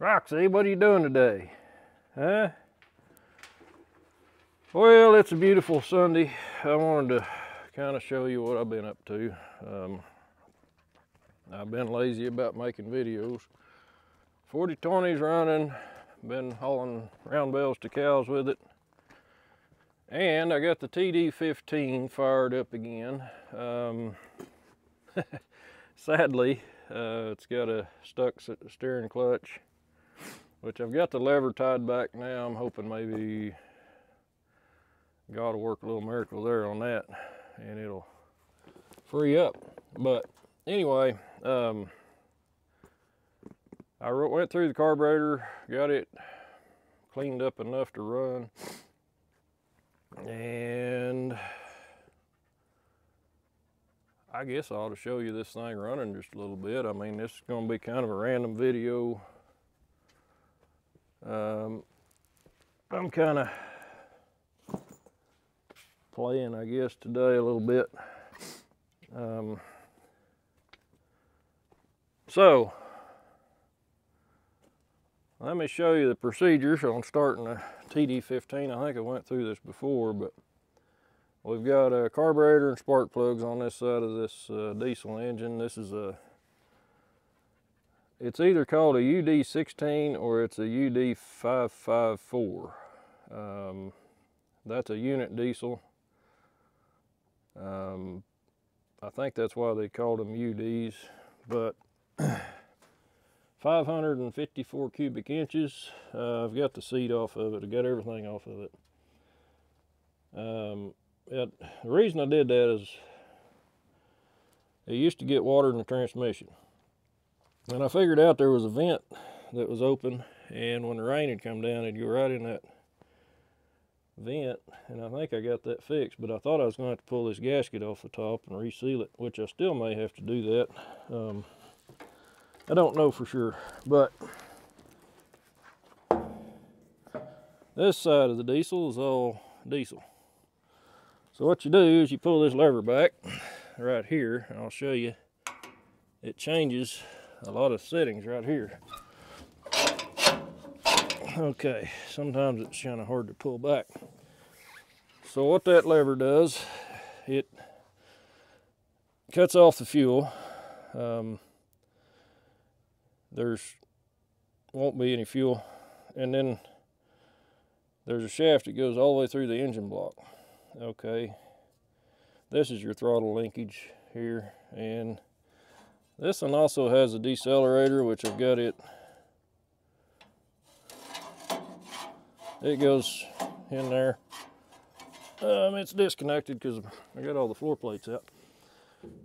Roxy, what are you doing today? Huh? Well, it's a beautiful Sunday. I wanted to kind of show you what I've been up to. I've been lazy about making videos. 40/20's running, been hauling round bells to cows with it. And I got the TD15 fired up again. Sadly, it's got a stuck steering clutch, which I've got the lever tied back now. I'm hoping maybe God will work a little miracle there on that and it'll free up. But anyway, I went through the carburetor, got it cleaned up enough to run, and I guess I ought to show you this thing running just a little bit. I mean, this is going to be kind of a random video. I'm kind of playing, I guess, today a little bit. So let me show you the procedures on starting a TD15. I think I went through this before, but we've got a carburetor and spark plugs on this side of this diesel engine. This is it's either called a UD16 or it's a UD554. That's a unit diesel. I think that's why they called them UDs, but 554 cubic inches. I've got the seat off of it. I got everything off of it. The reason I did that is it used to get water in the transmission. And I figured out there was a vent that was open, and when the rain had come down, it'd go right in that vent, and I think I got that fixed, but I thought I was going to have to pull this gasket off the top and reseal it, which I still may have to do that. I don't know for sure, but this side of the diesel is all diesel. So what you do is you pull this lever back right here, and I'll show you. It changes a lot of settings right here. Okay, sometimes it's kind of hard to pull back. So what that lever does, it cuts off the fuel. There's won't be any fuel, and then there's a shaft that goes all the way through the engine block. Okay, this is your throttle linkage here, and this one also has a decelerator, which I've got it goes in there. It's disconnected because I got all the floor plates out,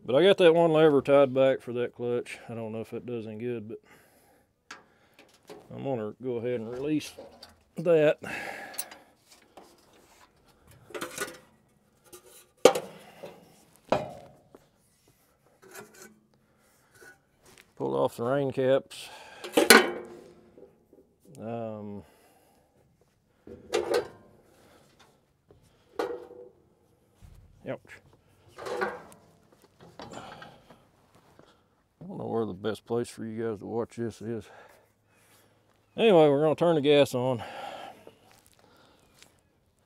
but I got that one lever tied back for that clutch. I don't know if it does any good, but I'm gonna go ahead and release that. Pull off the rain caps. Ouch. I don't know where the best place for you guys to watch this is. Anyway, we're going to turn the gas on.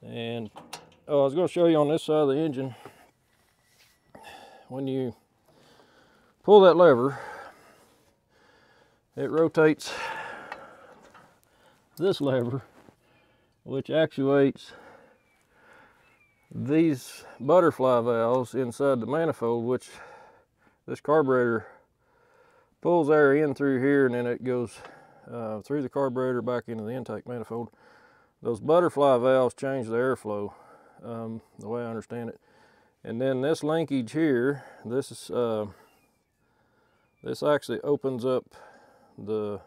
And I was going to show you on this side of the engine, when you pull that lever, it rotates this lever, which actuates these butterfly valves inside the manifold, which this carburetor pulls air in through here, and then it goes through the carburetor back into the intake manifold. Those butterfly valves change the airflow, the way I understand it. And then this linkage here, this is this actually opens up the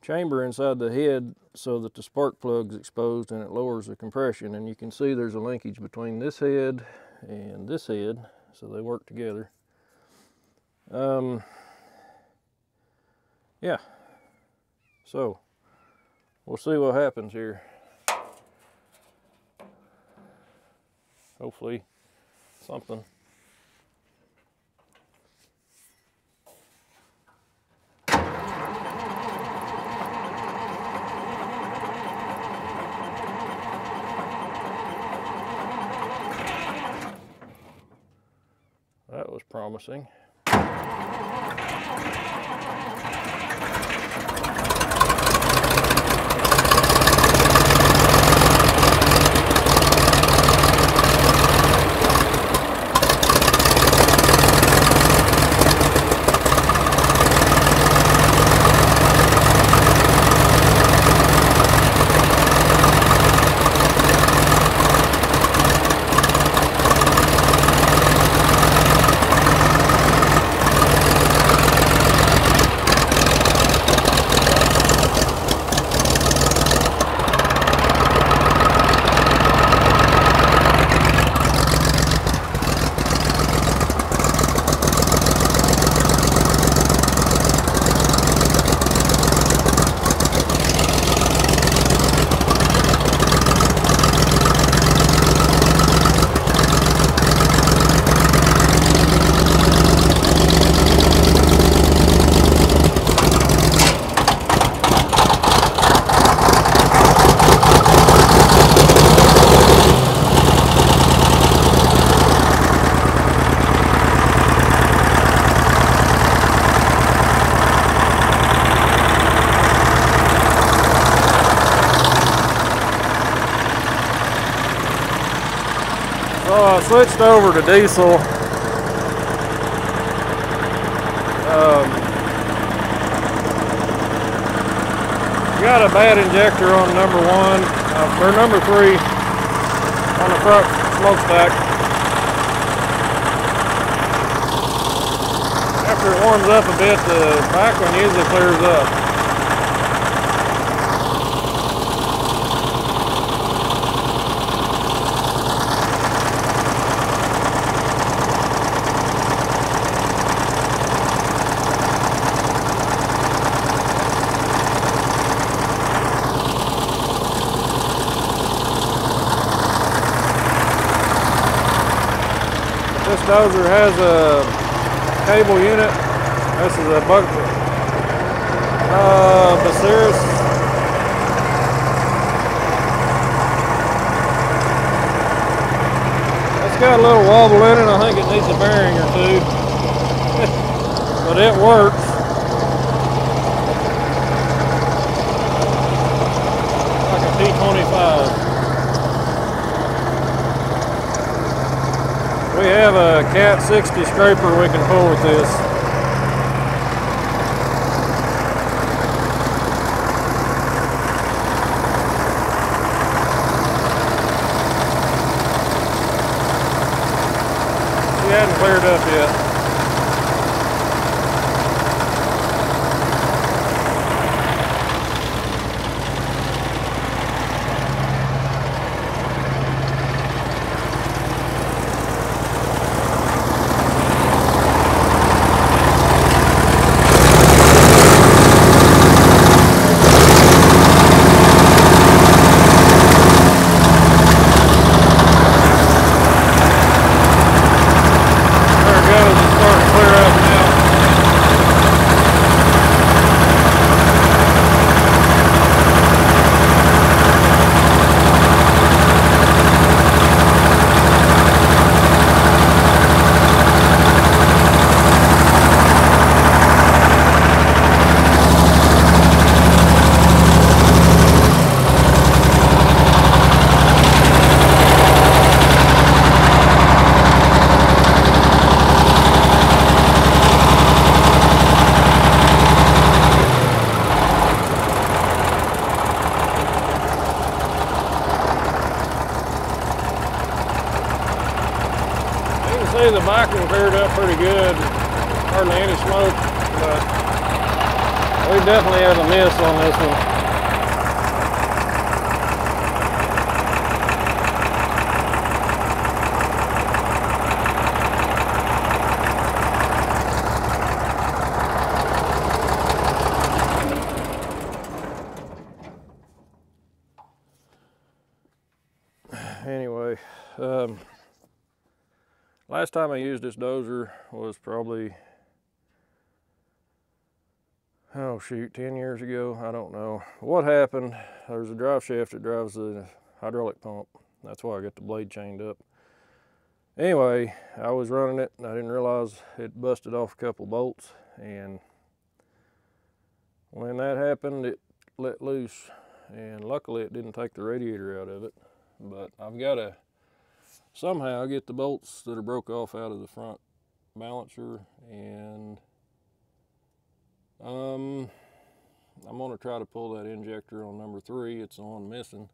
chamber inside the head so that the spark plug's exposed, and it lowers the compression. And you can see there's a linkage between this head and this head, so they work together. Yeah, so we'll see what happens here. Hopefully something. promising. So I switched over to diesel. Got a bad injector on number 1, or number 3 on the front smokestack. After it warms up a bit, the back one usually clears up. This dozer has a cable unit. This is a Dozer. It's got a little wobble in it. I think it needs a bearing or two, but it works. Like a T25. We have a Cat 60 scraper we can pull with this. She hadn't cleared up yet. See, the back one cleared up pretty good, hardly any smoke, but we definitely have a miss on this one. Anyway, last time I used this dozer was probably, oh shoot, 10 years ago. I don't know. What happened, there's a drive shaft that drives the hydraulic pump. That's why I got the blade chained up. Anyway, I was running it and I didn't realize it busted off a couple bolts, and when that happened it let loose, and luckily it didn't take the radiator out of it. But I've got to somehow get the bolts that are broke off out of the front balancer, and I'm going to try to pull that injector on number 3. It's the one missing,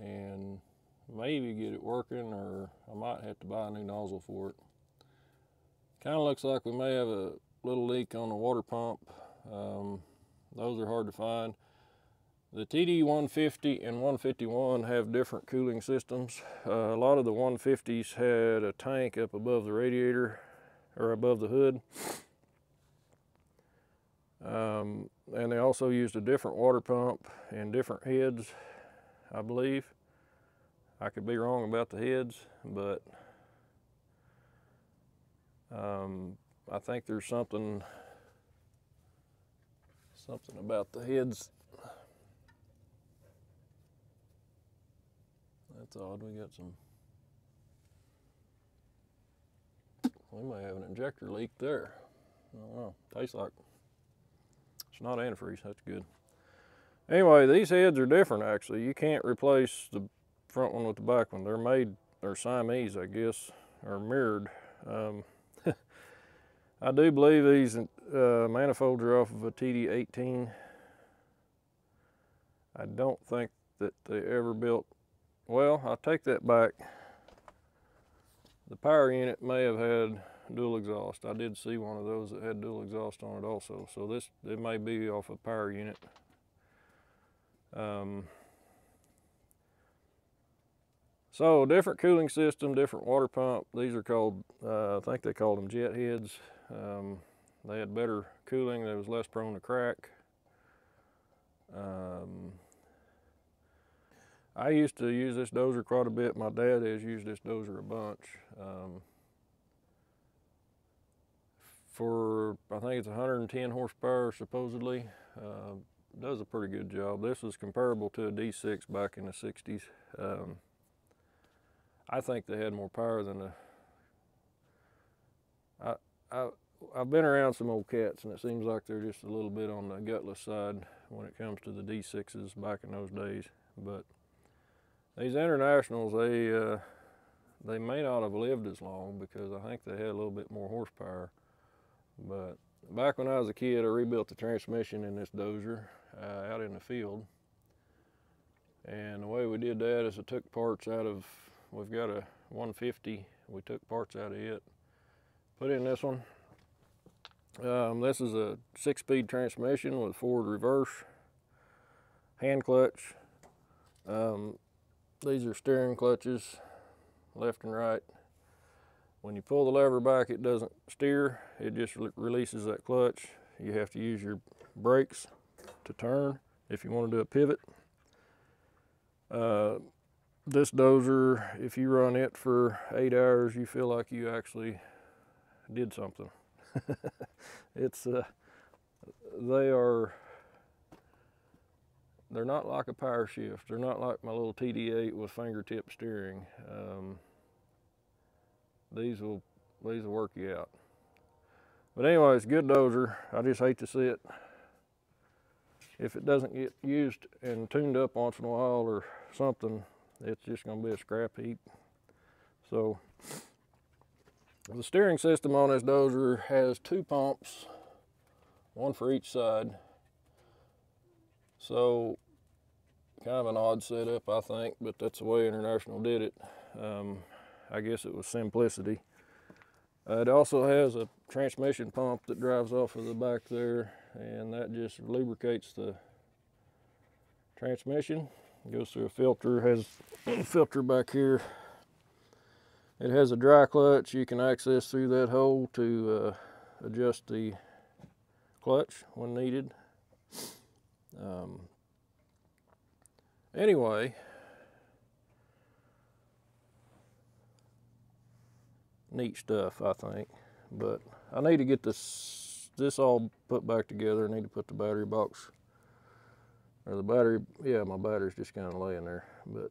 and maybe get it working, or I might have to buy a new nozzle for it. Kind of looks like we may have a little leak on the water pump. Those are hard to find. The TD15 and 151 have different cooling systems. A lot of the 150s had a tank up above the radiator, or above the hood. And they also used a different water pump and different heads, I believe. I could be wrong about the heads, but I think there's something about the heads. That's odd. We got some. We may have an injector leak there. I don't know. Tastes like it's not antifreeze. That's good. Anyway, these heads are different actually. You can't replace the front one with the back one. They're made, they're Siamese, I guess, or mirrored. I do believe these manifolds are off of a TD18. I don't think that they ever built, well, I take that back. The power unit may have had dual exhaust. I did see one of those that had dual exhaust on it also. So it may be off a power unit. So different cooling system, different water pump. These are called, I think they called them jet heads. They had better cooling. They was less prone to crack. I used to use this dozer quite a bit. My dad has used this dozer a bunch. For, I think it's 110 horsepower supposedly. Does a pretty good job. This was comparable to a D6 back in the 60s. I think they had more power than I've been around some old cats, and it seems like they're just a little bit on the gutless side when it comes to the D6s back in those days. But these Internationals, they may not have lived as long because I think they had a little bit more horsepower. But back when I was a kid, I rebuilt the transmission in this dozer out in the field. And the way we did that is I took parts out of, we've got a 150, we took parts out of it, put in this one. This is a 6-speed transmission with forward reverse, hand clutch. These are steering clutches, left and right. When you pull the lever back, it doesn't steer, it just releases that clutch. You have to use your brakes to turn if you want to do a pivot. This dozer, if you run it for 8 hours, you feel like you actually did something. It's they're not like a power shift. They're not like my little TD8 with fingertip steering. These will work you out. But anyways, good dozer. I just hate to see it, if it doesn't get used and tuned up once in a while or something, it's just going to be a scrap heap. So the steering system on this dozer has 2 pumps, one for each side. So kind of an odd setup, I think, but that's the way International did it. I guess it was simplicity. It also has a transmission pump that drives off of the back there, and that just lubricates the transmission. It goes through a filter, has a filter back here. It has a dry clutch. You can access through that hole to adjust the clutch when needed. Anyway, neat stuff, I think. But I need to get this all put back together. I need to put the battery box, or the battery, yeah, my battery's just kind of laying there. But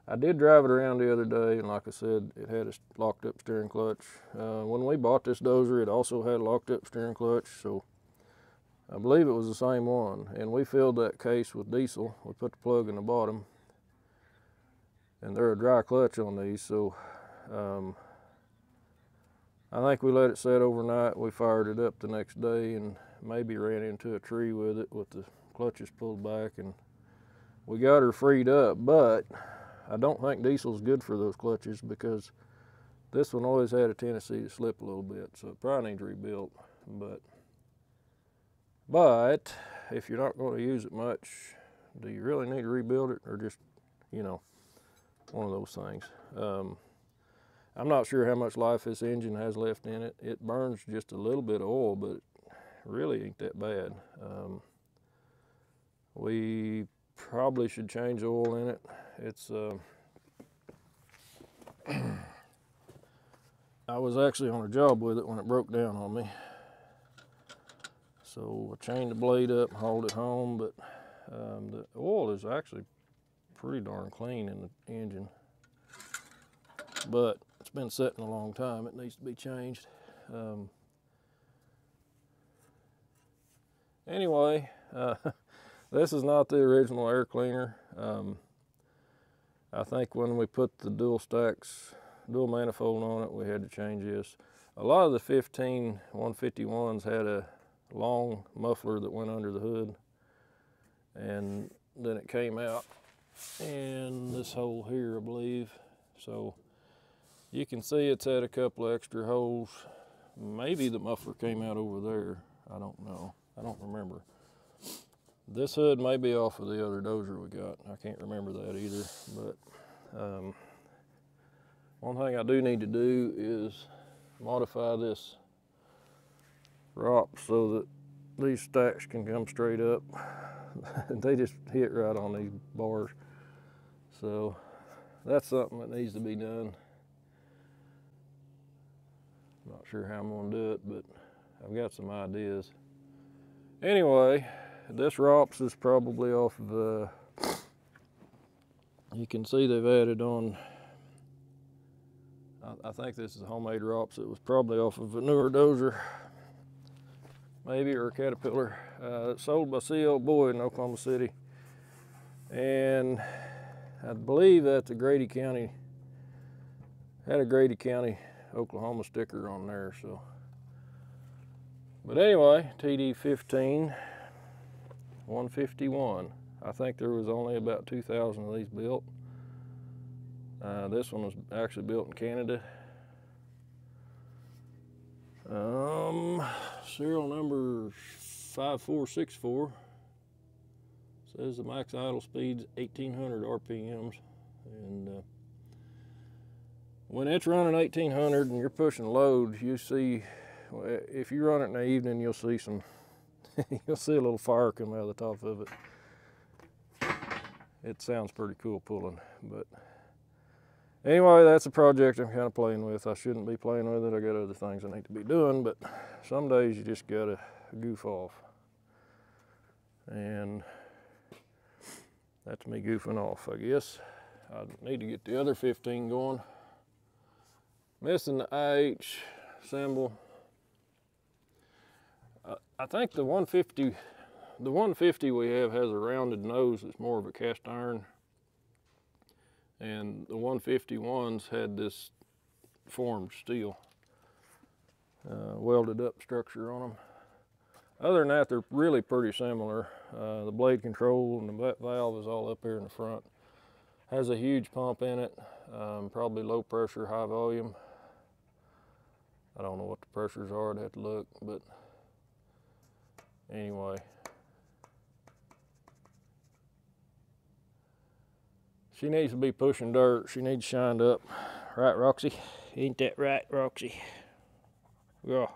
I did drive it around the other day, and like I said, it had a locked up steering clutch. When we bought this Dozer, it also had a locked up steering clutch, so I believe it was the same one. And we filled that case with diesel. We put the plug in the bottom, and they're a dry clutch on these, so I think we let it set overnight. We fired it up the next day and maybe ran into a tree with it with the clutches pulled back, and we got her freed up. But I don't think diesel's good for those clutches, because this one always had a tendency to slip a little bit, so it probably needs rebuilt. But if you're not going to use it much, do you really need to rebuild it, or just, you know, one of those things? I'm not sure how much life this engine has left in it. It burns just a little bit of oil, but it really ain't that bad. We probably should change the oil in it. It's I was actually on a job with it when it broke down on me, so I chained the blade up and hauled it home. But the oil is actually pretty darn clean in the engine, but it's been sitting a long time. It needs to be changed. Anyway, this is not the original air cleaner. I think when we put the dual manifold on it, we had to change this. A lot of the 15-151s had a long muffler that went under the hood, and then it came out in this hole here, I believe. So you can see it's had a couple extra holes. Maybe the muffler came out over there. I don't know. I don't remember. This hood may be off of the other Dozer we got. I can't remember that either. But one thing I do need to do is modify this ROP so that these stacks can come straight up. They just hit right on these bars. So that's something that needs to be done. Not sure how I'm gonna do it, but I've got some ideas. Anyway, this ROPS is probably off of, you can see they've added on, I think this is a homemade ROPS. It was probably off of a newer Dozer, maybe, or a Caterpillar. It's sold by C.L. Boyd in Oklahoma City. And I believe that's a Grady County, had a Grady County, Oklahoma sticker on there, so. But anyway, TD15-151. I think there was only about 2,000 of these built. This one was actually built in Canada. Serial number 5464. Says the max idle speed's 1,800 RPMs. And when it's running 1,800 and you're pushing load, you see, if you run it in the evening, you'll see some, you'll see a little fire come out of the top of it. It sounds pretty cool pulling, but anyway, that's a project I'm kind of playing with. I shouldn't be playing with it. I got other things I need to be doing, but some days you just gotta goof off. And that's me goofing off, I guess. I need to get the other 15 going. Missing the IH symbol. I think the 150 we have has a rounded nose that's more of a cast iron, and the 151s had this formed steel, welded up structure on them. Other than that, they're really pretty similar. The blade control and the valve is all up here in the front. Has a huge pump in it, probably low pressure, high volume. I don't know what the pressures are, I'd have to look, but anyway. She needs to be pushing dirt. She needs shined up. Right, Roxy? Ain't that right, Roxy? Yeah.